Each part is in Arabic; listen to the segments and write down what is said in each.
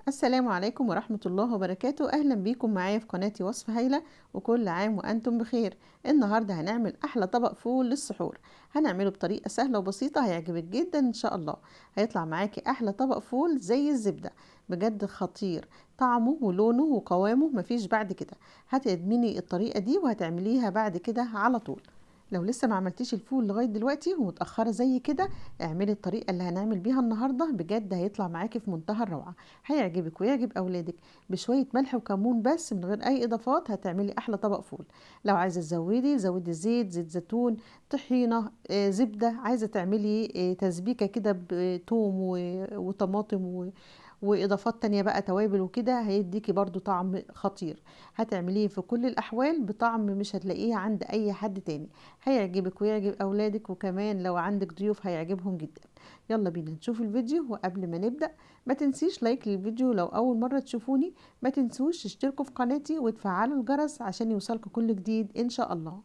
السلام عليكم ورحمة الله وبركاته. أهلا بيكم معايا في قناتي وصفة هايلة، وكل عام وأنتم بخير. النهاردة هنعمل أحلى طبق فول للسحور. هنعمله بطريقة سهلة وبسيطة، هيعجبك جدا إن شاء الله. هيطلع معاكي أحلى طبق فول زي الزبدة، بجد خطير. طعمه ولونه وقوامه مفيش بعد كده. هتدمني الطريقة دي وهتعمليها بعد كده على طول. لو لسه ما عملتيش الفول لغاية دلوقتي ومتأخرة زي كده، اعملي الطريقة اللي هنعمل بيها النهاردة، بجد هيطلع معاكي في منتهى الروعة. هيعجبك ويعجب أولادك. بشوية ملح وكمون بس من غير أي إضافات هتعملي أحلى طبق فول. لو عايزة زودي زيت زيتون، طحينة، زبدة. عايزة تعملي تسبيكة كده بتوم وطماطم واضافات تانية بقى، توابل وكده، هيديكي برضو طعم خطير. هتعمليه في كل الاحوال بطعم مش هتلاقيه عند اي حد تاني. هيعجبك ويعجب اولادك، وكمان لو عندك ضيوف هيعجبهم جدا. يلا بينا نشوف الفيديو. وقبل ما نبدأ، ما تنسيش لايك للفيديو لو اول مرة تشوفوني. ما تنسوش تشتركوا في قناتي وتفعلوا الجرس عشان يوصلكوا كل جديد ان شاء الله.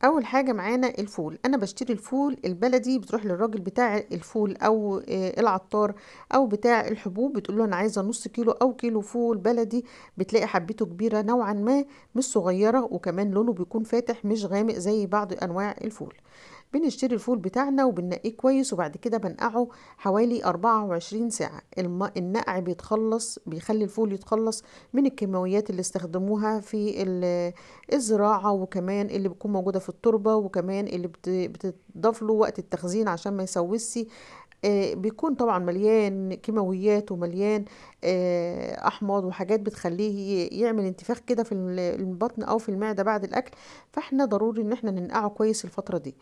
اول حاجه معانا الفول. انا بشتري الفول البلدي، بتروح للراجل بتاع الفول او العطار او بتاع الحبوب، بتقول له انا عايزه نص كيلو او كيلو فول بلدي. بتلاقي حبته كبيره نوعا ما، مش صغيره، وكمان لونه بيكون فاتح مش غامق زي بعض انواع الفول. بنشتري الفول بتاعنا وبنقيه كويس، وبعد كده بنقعه حوالي 24 ساعة. النقع بيخلي الفول يتخلص من الكيماويات اللي استخدموها في الزراعة، وكمان اللي بتكون موجودة في التربة، وكمان اللي بتضاف له وقت التخزين عشان ما يسوسش. بيكون طبعا مليان كيماويات ومليان احماض وحاجات بتخليه يعمل انتفاخ كده في البطن او في المعدة بعد الاكل. فاحنا ضروري ان احنا ننقعه كويس الفترة دي.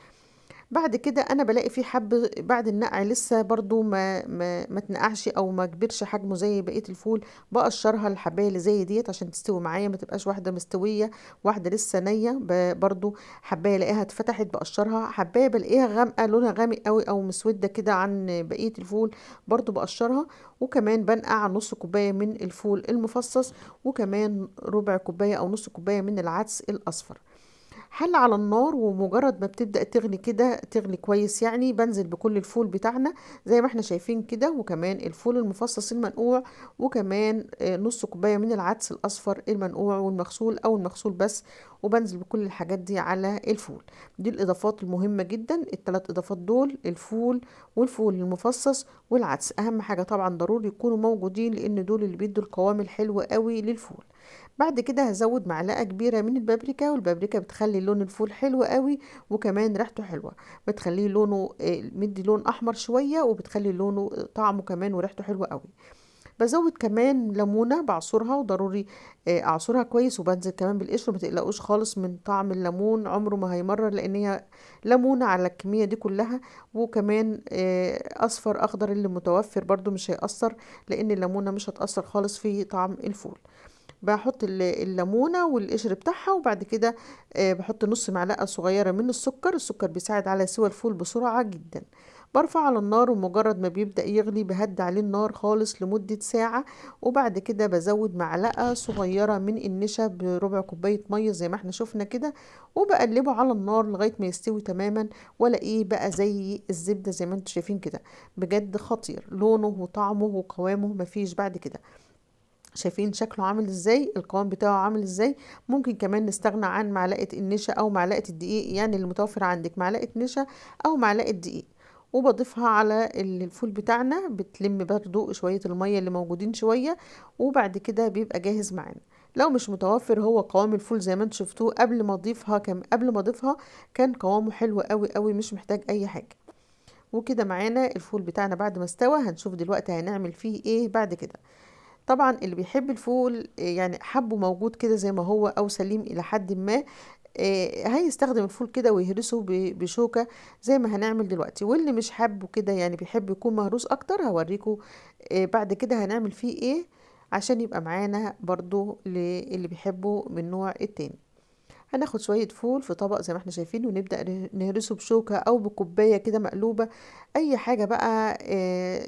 بعد كده انا بلاقي فيه حب بعد النقع لسه برضو ما تنقعش او ما كبرش حجمه زي بقيه الفول. بقشرها الحبايه اللي زي ديت عشان تستوي معايا، ما تبقاش واحده مستويه واحده لسه نيه. برضو حبايه الاقيها اتفتحت بقشرها، حبايه بلاقيها غامقه لونها غامق قوي او مسوده كده عن بقيه الفول، برضو بقشرها. وكمان بنقع نص كوبايه من الفول المفصص، وكمان ربع كوبايه او نص كوبايه من العدس الاصفر. حل على النار، ومجرد ما بتبدأ تغلي كده، تغلي كويس يعني، بنزل بكل الفول بتاعنا زي ما احنا شايفين كده، وكمان الفول المفصص المنقوع، وكمان نص كوباية من العدس الأصفر المنقوع والمغسول أو المغسول بس. وبنزل بكل الحاجات دي على الفول. دي الإضافات المهمة جدا، الثلاث إضافات دول: الفول والفول المفصص والعدس. أهم حاجة طبعا ضروري يكونوا موجودين، لأن دول اللي بيدوا القوام الحلو قوي للفول. بعد كده هزود معلقة كبيرة من البابريكا، والبابريكا بتخلي لون الفول حلو قوي، وكمان ريحته حلوة. بتخليه لونه مدي لون احمر شوية، وبتخلي لونه طعمه كمان وريحته حلوة قوي. بزود كمان ليمونة بعصرها، وضروري اعصرها كويس، وبنزل كمان بالقشر. ما تقلقوش خالص من طعم الليمون، عمره ما هيمرر، لان هي ليمونة على الكمية دي كلها. وكمان اصفر اخضر اللي متوفر برضو مش هيأثر، لان الليمونة مش هتأثر خالص في طعم الفول. بحط الليمونة والقشر بتاعها، وبعد كده بحط نص معلقة صغيرة من السكر بيساعد على سوى الفول بسرعة جدا. برفع على النار، ومجرد ما بيبدأ يغلي بهدي عليه النار خالص لمدة ساعة. وبعد كده بزود معلقة صغيرة من النشا بربع كوباية مية زي ما احنا شفنا كده، وبقلبه على النار لغاية ما يستوي تماما، والاقيه بقى زي الزبدة زي ما انتم شايفين كده. بجد خطير، لونه وطعمه وقوامه مفيش بعد كده. شايفين شكله عامل ازاي، القوام بتاعه عامل ازاي. ممكن كمان نستغنى عن معلقة النشا او معلقة الدقيق، يعني اللي متوفر عندك معلقة نشا او معلقة دقيق، وبضيفها على الفول بتاعنا. بتلم برضو شوية المية اللي موجودين شوية، وبعد كده بيبقى جاهز معانا. لو مش متوفر هو قوام الفول زي ما انتم شفتوه قبل ما اضيفها كان قوامه حلو قوي قوي، مش محتاج اي حاجة. وكده معانا الفول بتاعنا بعد ما استوى. هنشوف دلوقتي هنعمل فيه ايه بعد كده. طبعا اللي بيحب الفول يعني حبه موجود كده زي ما هو او سليم الى حد ما، هيستخدم الفول كده ويهرسه بشوكة زي ما هنعمل دلوقتي. واللي مش حابه كده يعني بيحب يكون مهروس اكتر، هوريكم بعد كده هنعمل فيه ايه عشان يبقى معانا برضو اللي بيحبه من نوع التاني. هناخد شوية فول في طبق زي ما احنا شايفين، ونبدأ نهرسه بشوكة او بكوباية كده مقلوبة، اي حاجة بقى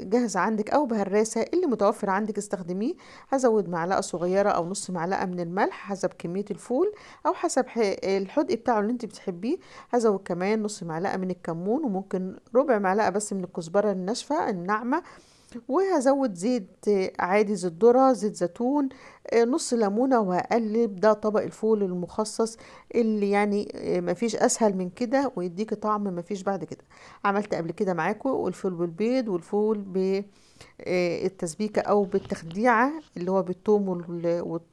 جاهزة عندك او بهراسة اللي متوفر عندك استخدميه. هزود معلقة صغيرة او نص معلقة من الملح حسب كمية الفول او حسب الحدق بتاعه اللي انت بتحبيه. هزود كمان نص معلقة من الكمون، وممكن ربع معلقة بس من الكزبرة الناشفة الناعمة. وهزود زيت عادي، زيت ذرة، زيت زيتون، نص ليمونة، وهقلب. ده طبق الفول المخصص اللي يعني مفيش اسهل من كده ويديك طعم مفيش بعد كده. عملت قبل كده معاكم الفول بالبيض والفول بالتسبيكة او بالتخديعة اللي هو بالثوم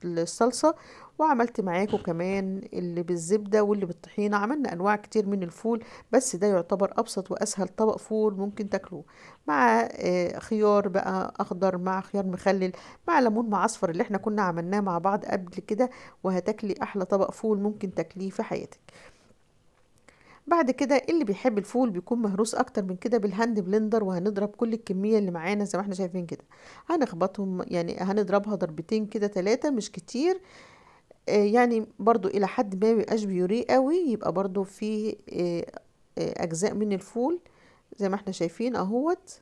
والصلصة، وعملت معاكم كمان اللي بالزبدة واللي بالطحينة. عملنا انواع كتير من الفول، بس ده يعتبر ابسط واسهل طبق فول ممكن تاكلوه، مع خيار بقى اخضر، مع خيار مخلل، مع ليمون معصفر اللي احنا كنا عملناه مع بعض قبل كده. وهتاكلي احلى طبق فول ممكن تاكليه في حياتك. بعد كده اللي بيحب الفول بيكون مهروس اكتر من كده بالهاند بلندر، وهنضرب كل الكمية اللي معانا زي ما احنا شايفين كده. هنخبطهم يعني هنضربها ضربتين كده 3 مش كتير، يعني برضو الى حد ما ميبقاش بيوريه قوي، يبقى برضو في اجزاء من الفول زي ما احنا شايفين اهوت.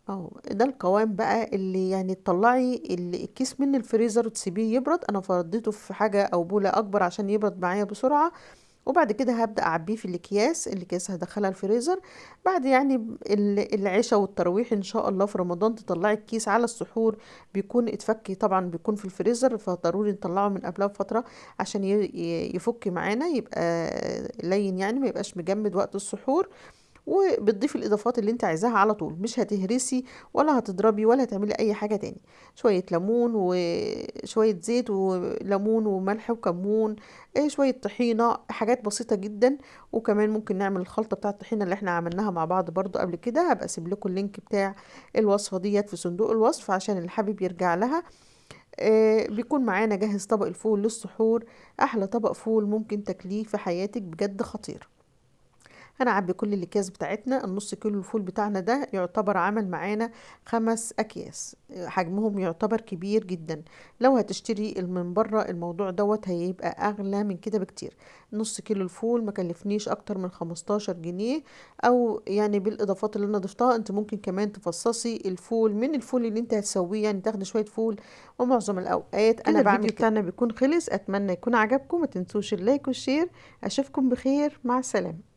اهو ده القوام بقى اللي يعني تطلعي الكيس من الفريزر وتسيبيه يبرد. انا فضيته في حاجة او بولة اكبر عشان يبرد معايا بسرعة، وبعد كده هبدأ اعبيه في الاكياس هدخلها الفريزر. بعد يعني العشاء والتراويح ان شاء الله في رمضان تطلعي الكيس على السحور بيكون اتفك، طبعا بيكون في الفريزر، فضروري نطلعه من قبلها بفترة عشان يفك معانا، يبقى لين يعني ما يبقاش مجمد وقت السحور. وبتضيفي الاضافات اللي انت عايزاها على طول، مش هتهرسي ولا هتضربي ولا هتعملي اي حاجة تاني. شوية ليمون وشوية زيت وليمون وملح وكمون، شوية طحينة، حاجات بسيطة جدا. وكمان ممكن نعمل الخلطة بتاعة الطحينة اللي احنا عملناها مع بعض برضو قبل كده. هبقى اسيب لكم اللينك بتاع الوصفة ديت في صندوق الوصف عشان اللي حابب يرجع لها. بيكون معانا جاهز طبق الفول للسحور، احلى طبق فول ممكن تاكليه في حياتك، بجد خطير. هنعبي كل الاكياس بتاعتنا. النص كيلو الفول بتاعنا ده يعتبر عمل معانا 5 اكياس، حجمهم يعتبر كبير جدا. لو هتشتري من بره الموضوع دوت هيبقى اغلى من كده بكتير. نص كيلو الفول ما كلفنيش اكتر من 15 جنيه، او يعني بالاضافات اللي انا ضفتها. انت ممكن كمان تفصصي الفول من الفول اللي انت هتسويه، يعني تاخدي شوية فول. ومعظم الاوقات انا بعمل الفيديو بتاعنا بيكون خلص. اتمنى يكون عجبكم، ما تنسوش اللايك والشير. اشوفكم بخير، مع السلامة.